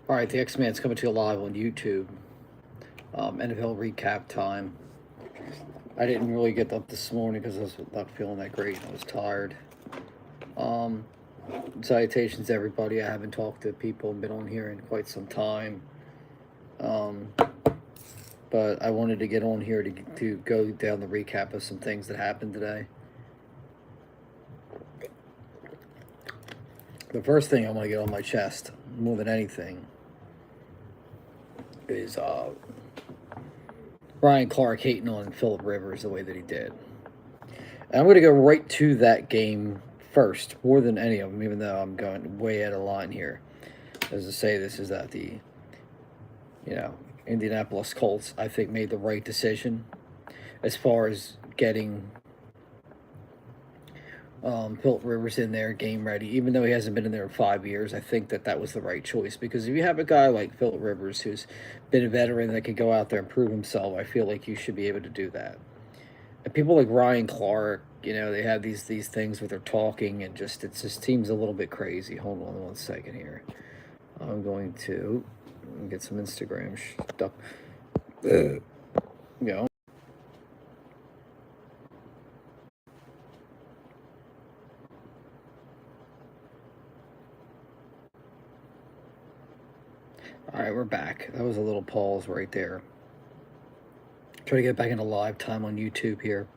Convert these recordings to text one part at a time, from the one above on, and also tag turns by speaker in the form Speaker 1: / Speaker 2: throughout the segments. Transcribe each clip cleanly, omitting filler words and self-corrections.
Speaker 1: All right, the X-Man's coming to you live on YouTube. NFL recap time. I didn't really get up this morning because I was not feeling that great. I was tired. Um, Salutations, everybody. I haven't talked to people and been on here in quite some time. Um, but I wanted to get on here to go down the recap of some things that happened today. The first thing I want to get on my chest, more than anything, is Ryan Clark hating on Philip Rivers the way that he did. And I'm going to go right to that game first, more than any of them, even though I'm going way out of line here. As I say, this is that the, you know, Indianapolis Colts, I think, made the right decision as far as getting Philip Rivers in there, game ready. Even though he hasn't been in there in 5 years, I think that that was the right choice. Because if you have a guy like Philip Rivers who's been a veteran that could go out there and prove himself, I feel like you should be able to do that. And people like Ryan Clark, they have these things where they're talking and it just seems a little bit crazy. Hold on 1 second here. I'm going to get some Instagram stuff. You know. All right, we're back. That was a little pause right there. Try to get back into live time on YouTube here.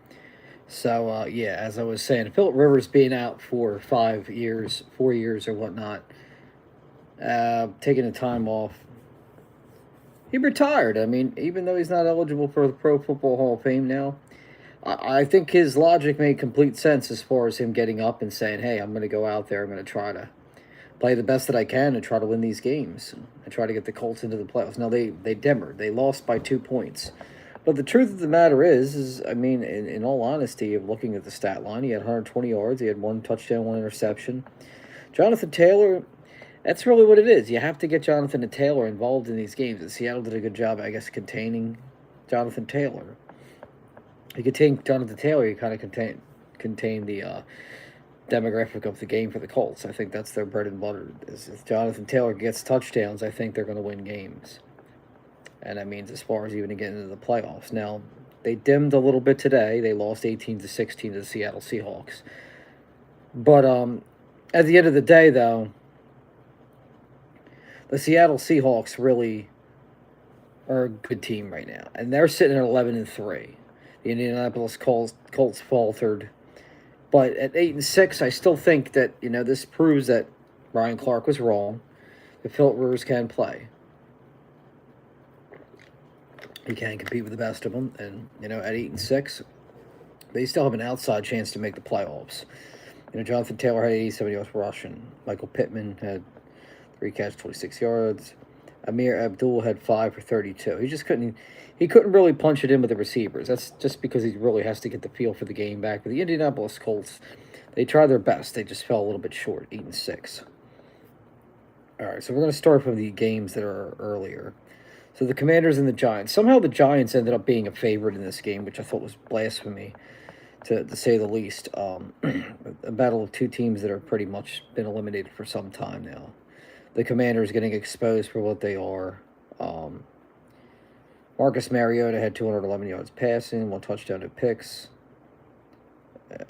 Speaker 1: So yeah, as I was saying, Philip Rivers being out for 5 years, 4 years or whatnot, taking the time off. He retired. I mean, even though he's not eligible for the Pro Football Hall of Fame now, I think his logic made complete sense as far as him getting up and saying, "Hey, I'm going to go out there. I'm going to try to play the best that I can and try to win these games and try to get the Colts into the playoffs." Now they dimmered. They lost by 2 points. But the truth of the matter is I mean, in all honesty, of looking at the stat line, he had 120 yards, he had 1 touchdown, 1 interception. Jonathan Taylor, that's really what it is. You have to get Jonathan and Taylor involved in these games. And Seattle did a good job, I guess, containing Jonathan Taylor. You contain Jonathan Taylor, you kind of contain the demographic of the game for the Colts. I think that's their bread and butter. If Jonathan Taylor gets touchdowns, I think they're going to win games. And that means as far as even getting into the playoffs. Now, they dimmed a little bit today. They lost 18-16 to the Seattle Seahawks. But at the end of the day, though, the Seattle Seahawks really are a good team right now, and they're sitting at 11-3. The Indianapolis Colts faltered, but at 8-6, I still think that this proves that Ryan Clark was wrong. That Philip Rivers can play. He can compete with the best of them, and at 8-6, they still have an outside chance to make the playoffs. Jonathan Taylor had 87 yards rushing. Michael Pittman had 3 catches, 26 yards. Amir Abdul had 5 for 32. He just couldn't. He couldn't really punch it in with the receivers. That's just because he really has to get the feel for the game back. But the Indianapolis Colts, they tried their best. They just fell a little bit short, 8-6. All right, so we're going to start from the games that are earlier. So the Commanders and the Giants. Somehow the Giants ended up being a favorite in this game, which I thought was blasphemy, to say the least. A battle of two teams that are pretty much been eliminated for some time now. The Commanders getting exposed for what they are. Marcus Mariota had 211 yards passing, 1 touchdown, 2 picks.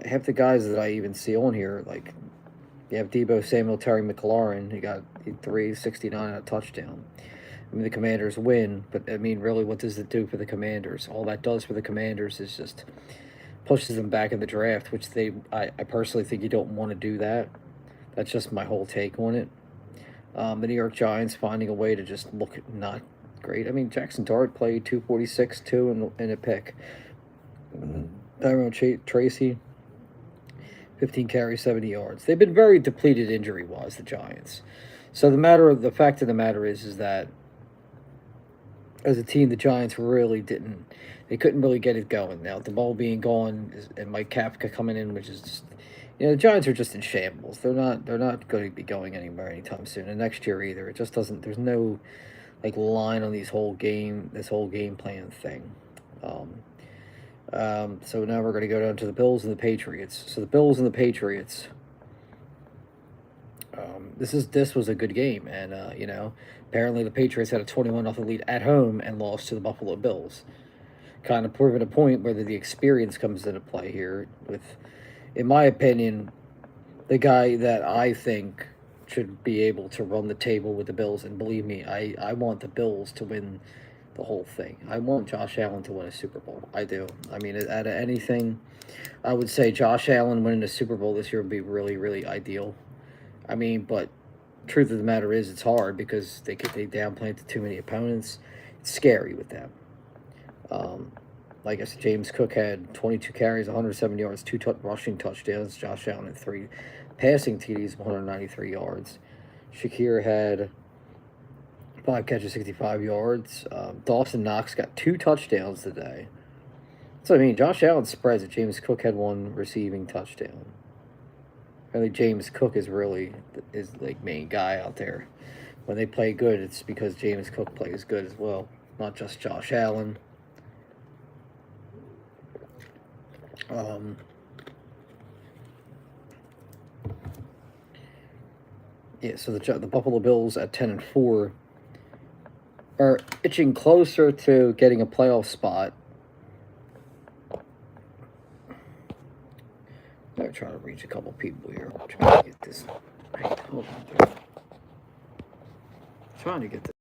Speaker 1: Half the guys that I even see on here, like, you have Debo Samuel, Terry McLaurin. He got 369 and a touchdown. I mean, the Commanders win, but, I mean, really, what does it do for the Commanders? All that does for the Commanders is just pushes them back in the draft, which I personally think you don't want to do that. That's just my whole take on it. The New York Giants finding a way to just look not great. I mean, Jackson Dart played 246, 2 and a pick. Tyrone Tracy, 15 carries, 70 yards. They've been very depleted injury-wise, the Giants. So the fact of the matter is that as a team, the Giants really they couldn't really get it going. Now, the ball being gone and Mike Kafka coming in, which is just, the Giants are just in shambles. They're not going to be going anywhere anytime soon, and next year either. It just doesn't. There's no line on this whole game plan thing. So now we're going to go down to the Bills and the Patriots. So the Bills and the Patriots. This was a good game, and apparently the Patriots had a 21-0 lead at home and lost to the Buffalo Bills. Kind of proving a point whether the experience comes into play here. With, in my opinion, the guy that I think should be able to run the table with the Bills, and believe me, I want the Bills to win the whole thing. I want Josh Allen to win a Super Bowl. I do. I mean, out of anything, I would say Josh Allen winning a Super Bowl this year would be really, really ideal. I mean, but truth of the matter is, it's hard because they downplay it to too many opponents. It's scary with them. Like I said, James Cook had 22 carries, 107 yards, two rushing touchdowns. Josh Allen had 3 passing TDs, 193 yards. Shakir had 5 catches, 65 yards. Dawson Knox got 2 touchdowns today. So, I mean, Josh Allen spreads it. James Cook had 1 receiving touchdown. Really, James Cook is like main guy out there. When they play good, it's because James Cook plays good as well, not just Josh Allen. Yeah, so the Buffalo Bills at 10-4 are itching closer to getting a playoff spot. I'm trying to reach a couple people here. I'm trying to get this. Hold on, dude. Trying to get this.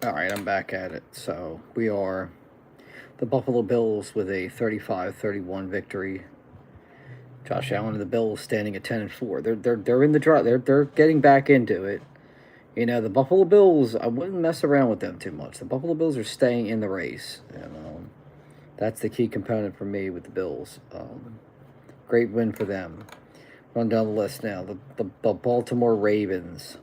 Speaker 1: All right, I'm back at it. So we are the Buffalo Bills with a 35-31 victory. Josh Allen and the Bills standing at 10-4. They're in the draw. They're getting back into it. You know, the Buffalo Bills, I wouldn't mess around with them too much. The Buffalo Bills are staying in the race, and that's the key component for me with the Bills. Great win for them. Run down the list now. The Baltimore Ravens.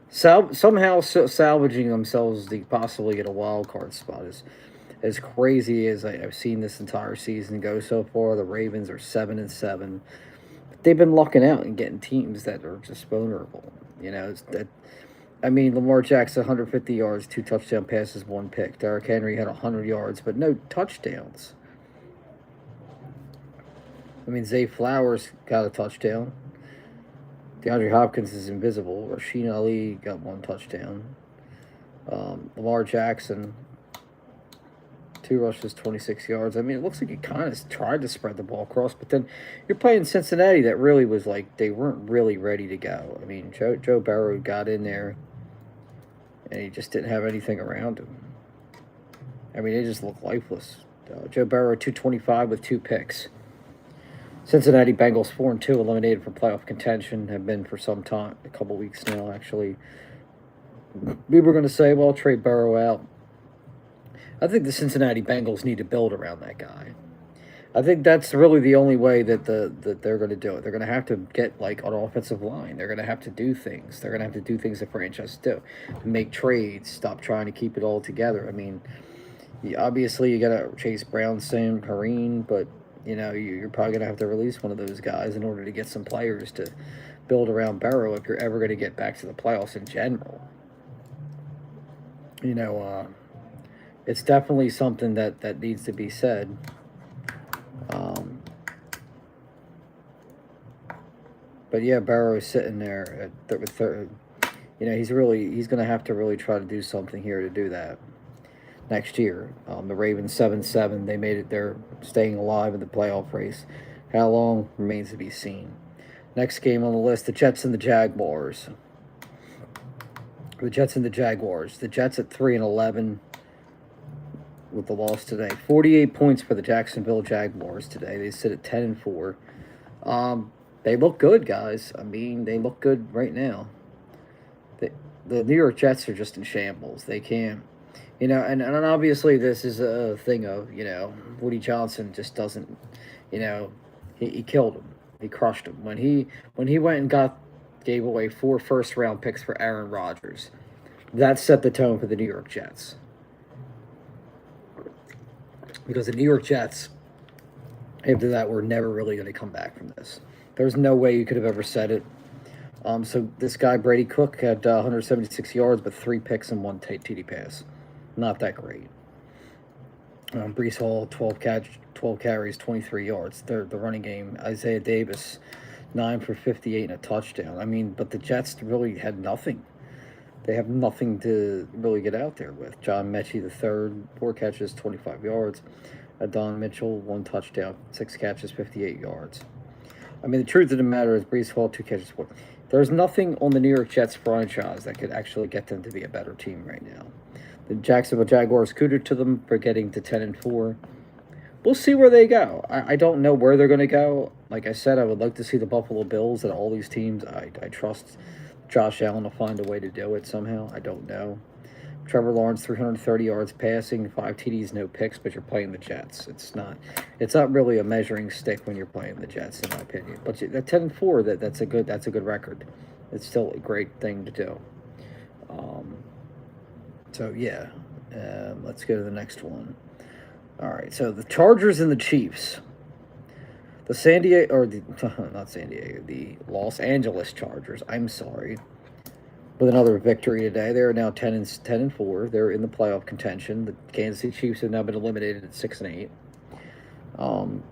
Speaker 1: Somehow salvaging themselves to possibly get a wild card spot is as crazy as I've seen this entire season go so far. The Ravens are 7-7. They've been lucking out and getting teams that are just vulnerable. You know, Lamar Jackson 150 yards, 2 touchdown passes, 1 pick. Derrick Henry had 100 yards, but no touchdowns. Zay Flowers got a touchdown. DeAndre Hopkins is invisible. Rasheen Ali got 1 touchdown. Lamar Jackson, 2 rushes, 26 yards. It looks like he kind of tried to spread the ball across, but then you're playing Cincinnati that really was like they weren't really ready to go. Joe Burrow got in there, and he just didn't have anything around him. They just looked lifeless. Joe Burrow, 225 with 2 picks. Cincinnati Bengals 4-2, eliminated from playoff contention, have been for some time, a couple weeks now, actually. We were going to say, well, trade Burrow out. I think the Cincinnati Bengals need to build around that guy. I think that's really the only way that they're going to do it. They're going to have to get, like, an offensive line. They're going to have to do things. They're going to have to do things the franchise do. Make trades. Stop trying to keep it all together. Obviously, you got to chase Brown, Sam, Perrine, but you're probably going to have to release one of those guys in order to get some players to build around Burrow if you're ever going to get back to the playoffs in general. It's definitely something that needs to be said. But yeah, Burrow is sitting there with third. He's going to have to really try to do something here to do that next year. The Ravens 7-7. They made it. They're staying alive in the playoff race. How long remains to be seen. Next game on the list: the Jets and the Jaguars. The Jets and the Jaguars. The Jets at 3-11 with the loss today. 48 points for the Jacksonville Jaguars today. They sit at 10-4. They look good, guys. They look good right now. The New York Jets are just in shambles. They can't. And obviously this is a thing of, Woody Johnson just doesn't, he killed him. He crushed him. When he went and gave away 4 first-round picks for Aaron Rodgers, that set the tone for the New York Jets. Because the New York Jets, after that, were never really going to come back from this. There's no way you could have ever said it. So this guy, Brady Cook, had 176 yards, but 3 picks and 1 TD pass. not that great. Brees Hall, 12 carries, 23 yards. The running game. Isaiah Davis, 9 for 58 and a touchdown. I mean, but the Jets really had nothing. They have nothing to really get out there with. John Mechie the third, 4 catches, 25 yards. Adon Mitchell, 1 touchdown, 6 catches, 58 yards. I mean, the truth of the matter is Brees Hall, 2 catches, 4. There's nothing on the New York Jets franchise that could actually get them to be a better team right now. The Jacksonville Jaguars kudos to them for getting to 10-4. We'll see where they go. I don't know where they're going to go. Like I said, I would like to see the Buffalo Bills and all these teams. I trust Josh Allen to find a way to do it somehow. I don't know. Trevor Lawrence, 330 yards passing, 5 TDs, no picks, but you're playing the Jets. It's not really a measuring stick when you're playing the Jets, in my opinion. But at 10-4, that's a good record. It's still a great thing to do. So yeah, let's go to the next one. All right, so the Chargers and the Chiefs. The the Los Angeles Chargers. I'm sorry, with another victory today. They are now 10-4. They're in the playoff contention. The Kansas City Chiefs have now been eliminated at 6-8. I'm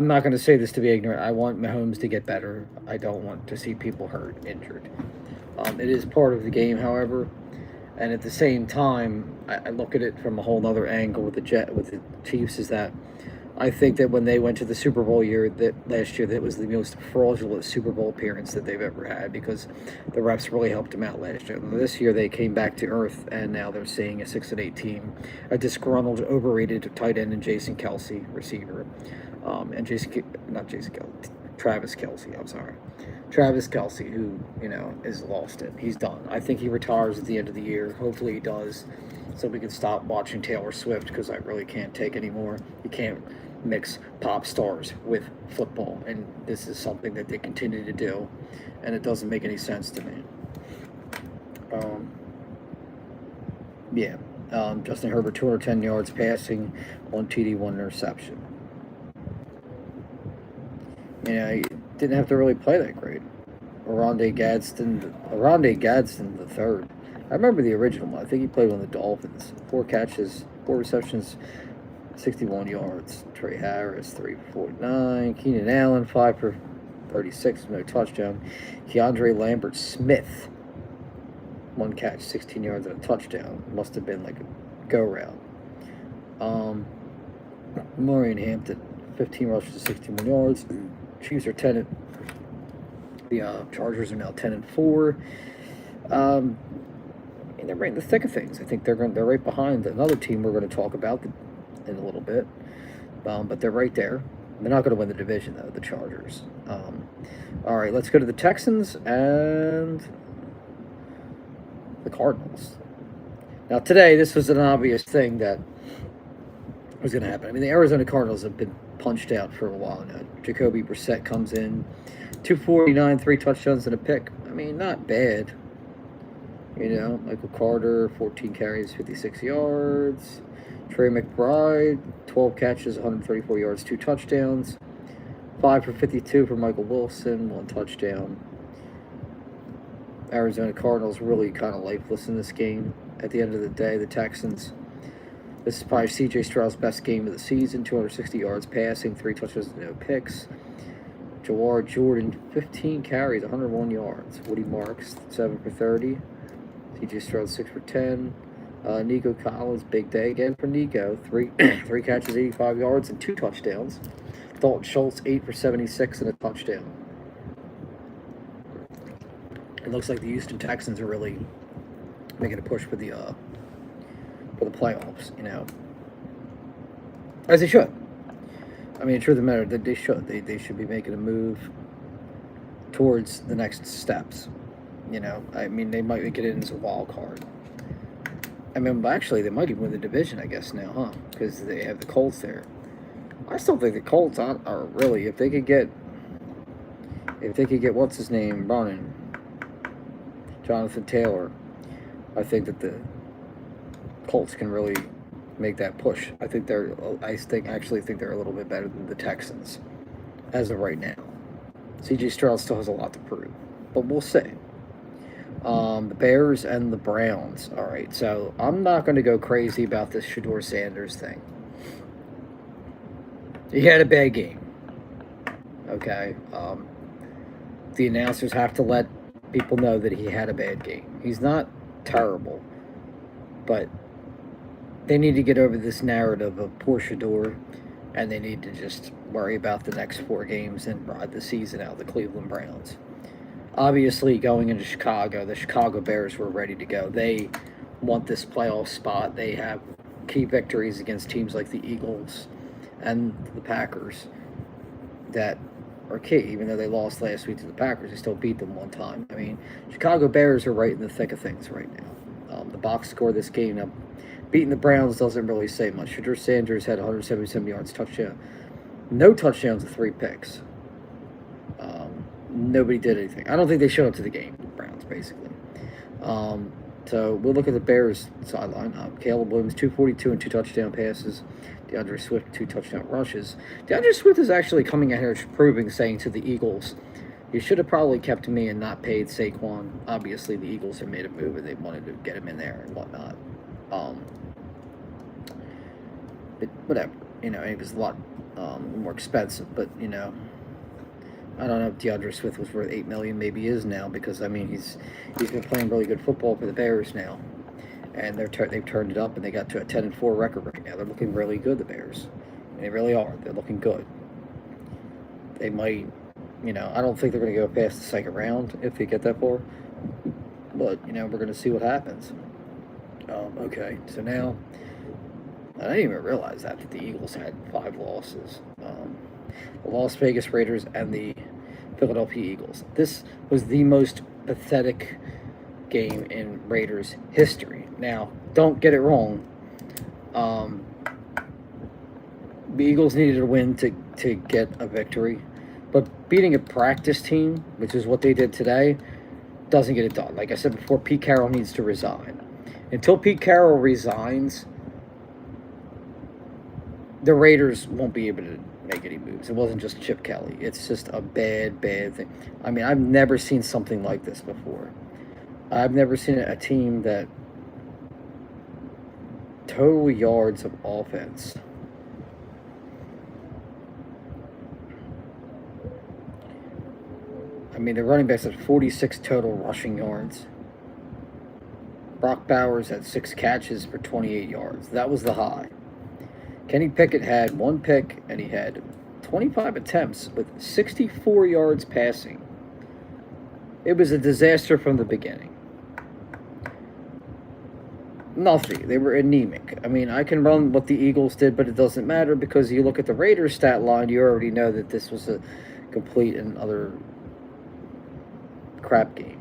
Speaker 1: not going to say this to be ignorant. I want Mahomes to get better. I don't want to see people hurt, injured. It is part of the game, however. And at the same time, I look at it from a whole other angle with the Chiefs, is that I think that when they went to the Super Bowl last year, that was the most fraudulent Super Bowl appearance that they've ever had, because the refs really helped them out last year. This year they came back to earth, and now they're seeing a 6-8 team, a disgruntled, overrated tight end in Jason Kelce, receiver, and Travis Kelce. I'm sorry. Travis Kelce, who, is lost it. He's done. I think he retires at the end of the year. Hopefully he does, so we can stop watching Taylor Swift, because I really can't take anymore. You can't mix pop stars with football, and this is something that they continue to do, and it doesn't make any sense to me. Justin Herbert, 210 yards passing, 1 TD, 1 interception. He didn't have to really play that great. Oronde Gadsden the third. I remember the original one. I think he played on the Dolphins. 4 catches, 4 receptions, 61 yards. Trey Harris, 349. Keenan Allen, 5 for 36, no touchdown. Keandre Lambert Smith, 1 catch, 16 yards and a touchdown. Must have been like a go route. Maureen Hampton, 15 rushes, 61 yards. Chiefs are 10. The Chargers are now 10-4. And they're right in the thick of things. I think they're right behind another team we're going to talk about in a little bit. But they're right there. They're not going to win the division, though, the Chargers. All right, let's go to the Texans and the Cardinals. Now, today, this was an obvious thing that was going to happen. I mean, the Arizona Cardinals have been punched out for a while now. Jacoby Brissett comes in, 249, 3 touchdowns and a pick. I mean, not bad. Michael Carter, 14 carries, 56 yards. Trey McBride, 12 catches, 134 yards, 2 touchdowns. 5 for 52 for Michael Wilson, 1 touchdown. Arizona Cardinals really kind of lifeless in this game. At the end of the day, the Texans, this is probably C.J. Stroud's best game of the season. 260 yards passing, 3 touchdowns, no picks. Jawar Jordan, 15 carries, 101 yards. Woody Marks, 7 for 30. C.J. Stroud, 6 for 10. Nico Collins, big day again for Nico. 3 catches, 85 yards, and 2 touchdowns. Dalton Schultz, 8 for 76 and a touchdown. It looks like the Houston Texans are really making a push for the playoffs, as they should. I mean, the truth of the matter, that they should. They should be making a move towards the next steps. I mean, they might get in as a wild card. I mean, actually, they might even win the division, I guess, now, huh? Because they have the Colts there. I still think the Colts are really, if they could get what's his name running, Jonathan Taylor, I think that the Colts can really make that push. I actually think they're a little bit better than the Texans as of right now. C.J. Stroud still has a lot to prove, but we'll see. The Bears and the Browns. All right, so I'm not going to go crazy about this Shedeur Sanders thing. He had a bad game. Okay. The announcers have to let people know that he had a bad game. He's not terrible, but they need to get over this narrative of poor Shedeur, and they need to just worry about the next 4 games and ride the season out of the Cleveland Browns. Obviously, going into Chicago, the Chicago Bears were ready to go. They want this playoff spot. They have key victories against teams like the Eagles and the Packers that are key. Even though they lost last week to the Packers, they still beat them one time. I mean, Chicago Bears are right in the thick of things right now. The box score this game, now, beating the Browns doesn't really say much. Shedeur Sanders had 177 yards, touchdown. No touchdowns and 3 picks. Nobody did anything. I don't think they showed up to the game, the Browns, basically. So we'll look at the Bears sideline. Caleb Williams, 242 and 2 touchdown passes. DeAndre Swift, 2 touchdown rushes. DeAndre Swift is actually coming out here saying to the Eagles, you should have probably kept me and not paid Saquon. Obviously, the Eagles have made a move and they wanted to get him in there and whatnot. But whatever. It was a lot more expensive, but, I don't know if DeAndre Swift was worth $8 million. Maybe he is now because, I mean, he's been playing really good football for the Bears now. And they've turned it up, and they got to a 10-4 record right now. They're looking really good, the Bears. And they really are. They're looking good. They might, I don't think they're going to go past the second round if they get that far. But, we're going to see what happens. Okay, so now, I didn't even realize that the Eagles had 5 losses. The Las Vegas Raiders and the Philadelphia Eagles. This was the most pathetic game in Raiders history. Now, don't get it wrong. The Eagles needed a win to get a victory. But beating a practice team, which is what they did today, doesn't get it done. Like I said before, Pete Carroll needs to resign. Until Pete Carroll resigns, the Raiders won't be able to make any moves. It wasn't just Chip Kelly. It's just a bad thing. I mean, I've never seen something like this before. I've never seen a team that total yards of offense. I mean, the running backs had 46 total rushing yards. Brock Bowers had 6 catches for 28 yards. That was the high. Kenny Pickett had 1 pick, and he had 25 attempts with 64 yards passing. It was a disaster from the beginning. Nothing. They were anemic. I mean, I can run what the Eagles did, but it doesn't matter because you look at the Raiders stat line, you already know that this was a complete and utter crap game.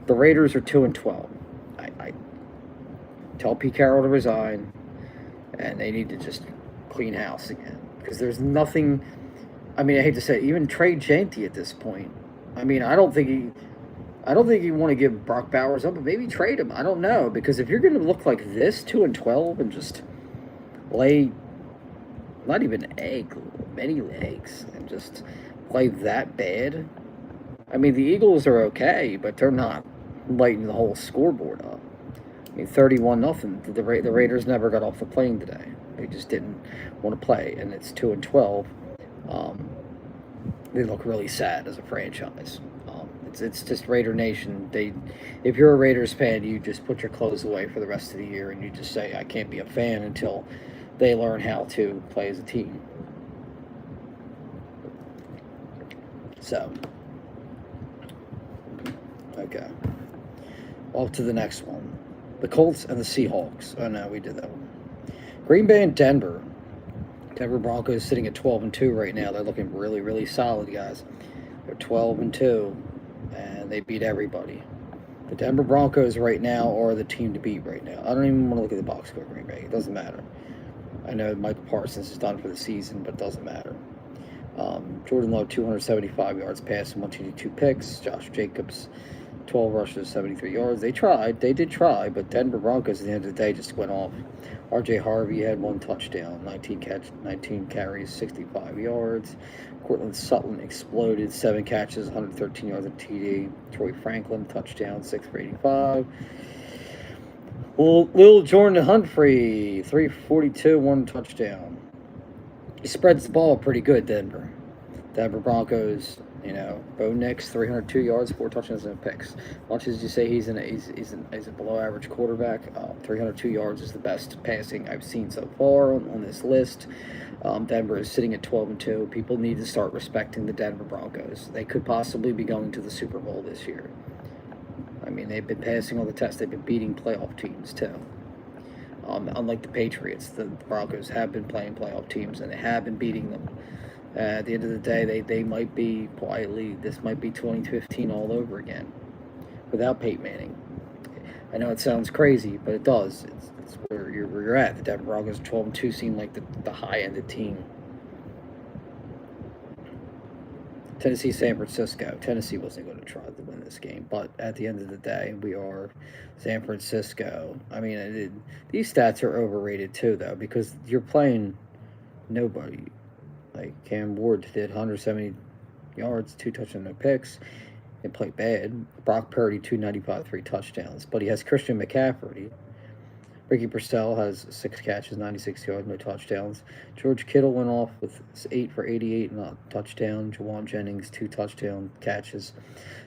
Speaker 1: The Raiders are 2-12. I tell Pete Carroll to resign, and they need to just clean house again because there's nothing. I mean, I hate to say it, even Trey Janty at this point. I mean, I don't think you want to give Brock Bowers up, but maybe trade him. I don't know, because if you're going to look like this, 2-12, and just lay not even many eggs, and just play that bad. I mean, the Eagles are okay, but they're not lighting the whole scoreboard up. I mean, 31-0. The Raiders never got off the plane today. They just didn't want to play, and it's 2-12. They look really sad as a franchise. It's just Raider Nation. If you're a Raiders fan, you just put your clothes away for the rest of the year, and you just say, I can't be a fan until they learn how to play as a team. So, okay. Off to the next one. The Colts and the Seahawks. Oh, no, we did that one. Green Bay and Denver. Denver Broncos sitting at 12-2 right now. They're looking really, really solid, guys. They're 12-2, and they beat everybody. The Denver Broncos right now are the team to beat right now. I don't even want to look at the box score of Green Bay. It doesn't matter. I know Michael Parsons is done for the season, but it doesn't matter. Jordan Love, 275 yards passing, 122 picks. Josh Jacobs, 12 rushes, 73 yards. They tried. They did try, but Denver Broncos at the end of the day just went off. R.J. Harvey had 1 touchdown, 19 carries, 65 yards. Cortland Sutton exploded, 7 catches, 113 yards of TD. Troy Franklin, touchdown, 6 for 85. Lil Jordan Humphrey, 342, 1 touchdown. He spreads the ball pretty good, Denver. Denver Broncos, Bo Nix, 302 yards, 4 touchdowns and picks. Much as you say he's a below average quarterback, 302 yards is the best passing I've seen so far on this list. Denver is sitting at 12-2. People need to start respecting the Denver Broncos. They could possibly be going to the Super Bowl this year. I mean, they've been passing all the tests. They've been beating playoff teams too. Unlike the Patriots, the Broncos have been playing playoff teams and they have been beating them. At the end of the day, they might be quietly, this might be 2015 all over again without Peyton Manning. I know it sounds crazy, but it does. It's where you're at. The Denver Broncos 12-2 seem like the high-ended team. Tennessee, San Francisco. Tennessee wasn't going to try to win this game, but at the end of the day, we are San Francisco. I mean, these stats are overrated too, though, because you're playing nobody. Like Cam Ward did 170 yards, 2 touchdowns, no picks. He played bad. Brock Purdy, 295, 3 touchdowns. But he has Christian McCaffrey. Ricky Purcell has 6 catches, 96 yards, no touchdowns. George Kittle went off with 8 for 88, not a touchdown. Jawan Jennings, 2 touchdown catches.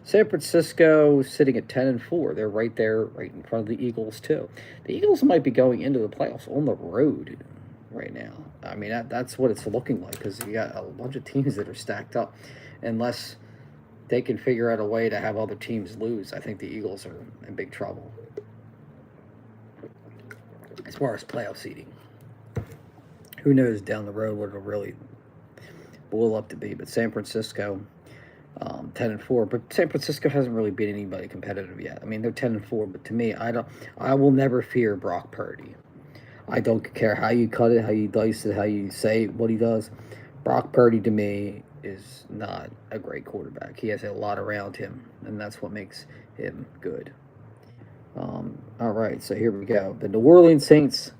Speaker 1: San Francisco sitting at 10-4. They're right there, right in front of the Eagles, too. The Eagles might be going into the playoffs on the road right now. I mean, that's what it's looking like, because you got a bunch of teams that are stacked up. Unless they can figure out a way to have other teams lose, I think the Eagles are in big trouble as far as playoff seeding. Who knows down the road what it'll really boil up to be. But San Francisco, 10-4. But San Francisco hasn't really beat anybody competitive yet. I mean, they're 10-4, but to me, I will never fear Brock Purdy. I don't care how you cut it, how you dice it, how you say what he does. Brock Purdy, to me, is not a great quarterback. He has a lot around him, and that's what makes him good. All right, so here we go. The New Orleans Saints.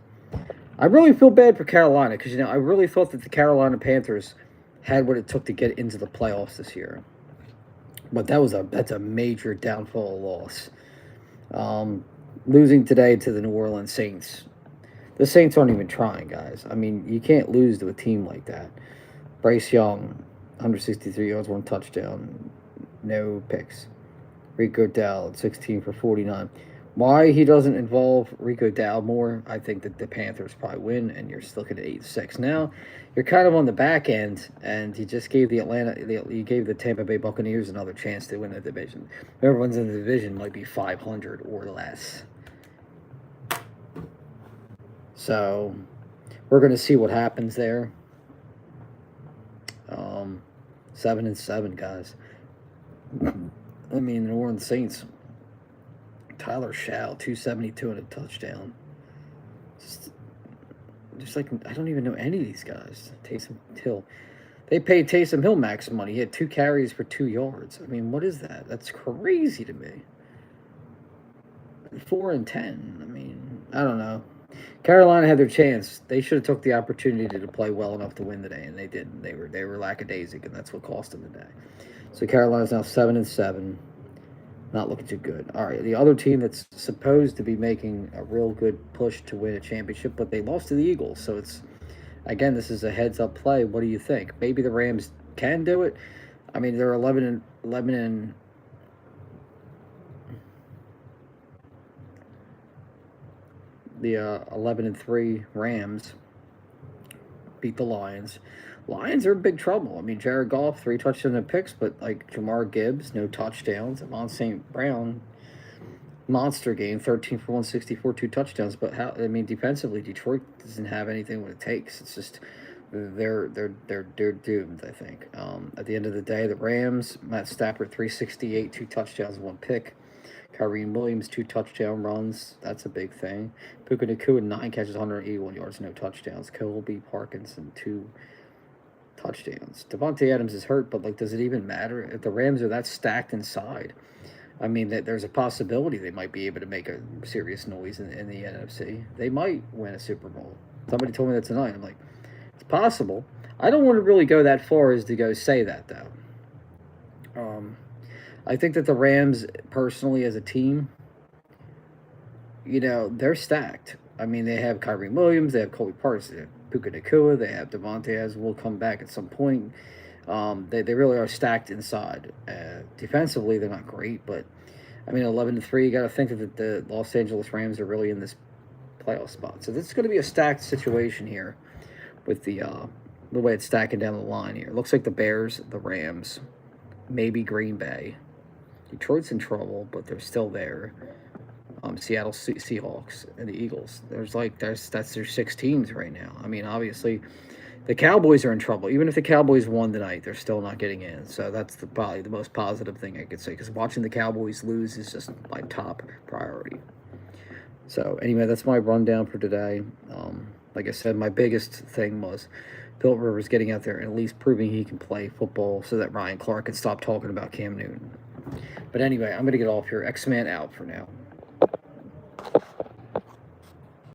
Speaker 1: I really feel bad for Carolina because, I really thought that the Carolina Panthers had what it took to get into the playoffs this year. But that's a major downfall loss. Losing today to the New Orleans Saints. The Saints aren't even trying, guys. I mean, you can't lose to a team like that. Bryce Young, 163 yards, 1 touchdown, no picks. Rico Dowd, 16 for 49. Why he doesn't involve Rico Dowd more, I think that the Panthers probably win, and you're still looking at 8-6. Now, you're kind of on the back end, and you just gave you gave the Tampa Bay Buccaneers another chance to win the division. Everyone's in the division might be 500 or less. So, we're going to see what happens there. 7-7, guys. I mean, the New Orleans Saints. Tyler Shaw, 272 and a touchdown. Just like, I don't even know any of these guys. Taysom Hill. They paid Taysom Hill max money. He had 2 carries for 2 yards. I mean, what is that? That's crazy to me. 4-10. I mean, I don't know. Carolina had their chance. They should have took the opportunity to play well enough to win today, and they didn't. They were lackadaisic, and that's what cost them the day. So Carolina's now 7-7. Not looking too good. All right, the other team that's supposed to be making a real good push to win a championship, but they lost to the Eagles. So it's, again, this is a heads-up play. What do you think? Maybe the Rams can do it. I mean, they're 11 and the 11-3 Rams beat the Lions. Lions are in big trouble. I mean, Jared Goff, 3 touchdowns and picks, but like Jamar Gibbs, no touchdowns. Amon St. Brown, monster game, 13 for 164, 2 touchdowns. But defensively, Detroit doesn't have anything what it takes. It's just they're doomed, I think. At the end of the day, the Rams, Matt Stafford, 368, 2 touchdowns, 1 pick. Kyren Williams, 2 touchdown runs. That's a big thing. Puka Nacua, 9 catches, 181 yards, no touchdowns. Colby Parkinson, 2 touchdowns. Devontae Adams is hurt, but does it even matter if the Rams are that stacked inside? I mean, that there's a possibility they might be able to make a serious noise in the NFC. They might win a Super Bowl. Somebody told me that tonight. I'm like, it's possible. I don't want to really go that far as to go say that though. I think that the Rams, personally, as a team, they're stacked. I mean, they have Kyrie Williams, they have Colby Parks, they have Puka Nakua, they have Devontae as will come back at some point. They really are stacked inside. Defensively, they're not great, but I mean, 11-3. You got to think that the Los Angeles Rams are really in this playoff spot. So this is going to be a stacked situation here with the way it's stacking down the line here. It looks like the Bears, the Rams, maybe Green Bay. Detroit's in trouble, but they're still there. Seattle Seahawks and the Eagles. That's their 6 teams right now. I mean, obviously, the Cowboys are in trouble. Even if the Cowboys won tonight, they're still not getting in. So that's probably the most positive thing I could say, because watching the Cowboys lose is just my top priority. So anyway, that's my rundown for today. Like I said, my biggest thing was Philip Rivers getting out there and at least proving he can play football so that Ryan Clark can stop talking about Cam Newton. But anyway, I'm going to get off here. X-Man out for now.